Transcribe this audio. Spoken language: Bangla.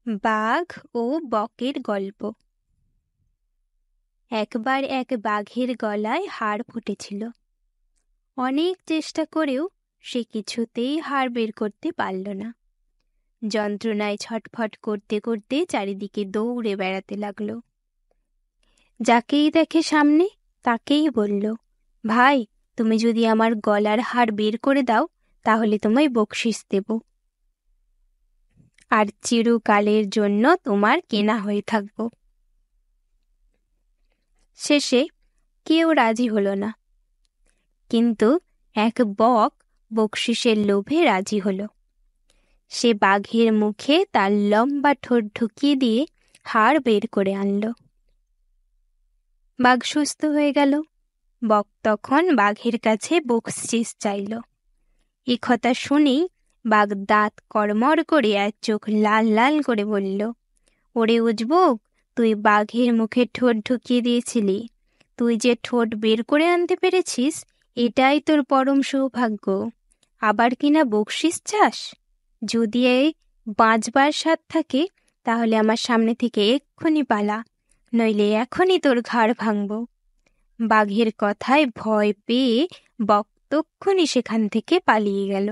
বাঘ ও বকের গল্প। একবার এক বাঘের গলায় হাড় ফুটেছিল। অনেক চেষ্টা করেও সে কিছুতেই হাড় বের করতে পারল না। যন্ত্রণায় ছটফট করতে করতে চারিদিকে দৌড়ে বেড়াতে লাগলো। যাকেই দেখে সামনে তাকেই বলল, ভাই, তুমি যদি আমার গলার হাড় বের করে দাও তাহলে তোমায় বকশিশ দেব, আর চিরকালের জন্য তোমার কেনা হয়ে থাকবো। শেষে কেউ রাজি হলো না, কিন্তু এক বক বকশিসের লোভে রাজি হলো। সে বাঘের মুখে তার লম্বা ঠোঁট ঢুকিয়ে দিয়ে হাড় বের করে আনলো। বাঘ সুস্থ হয়ে গেল। বক তখন বাঘের কাছে বকশিশ চাইল। এ কথা শুনেই বাঘ দাঁত কড়মড় করে আর চোখ লাল লাল করে বলল, ওরে উজবুক, তুই বাঘের মুখে ঠোঁট ঢুকিয়ে দিয়েছিলি। তুই যে ঠোঁট বের করে আনতে পেরেছিস, এটাই তোর পরম সৌভাগ্য। আবার কিনা বকশিশ চাস? যদি এই বাঁচবার স্বাদ থাকে তাহলে আমার সামনে থেকে এক্ষুনি পালা, নইলে এখনই তোর ঘাড় ভাঙব। বাঘের কথায় ভয় পেয়ে বক তক্ষুনি সেখান থেকে পালিয়ে গেল।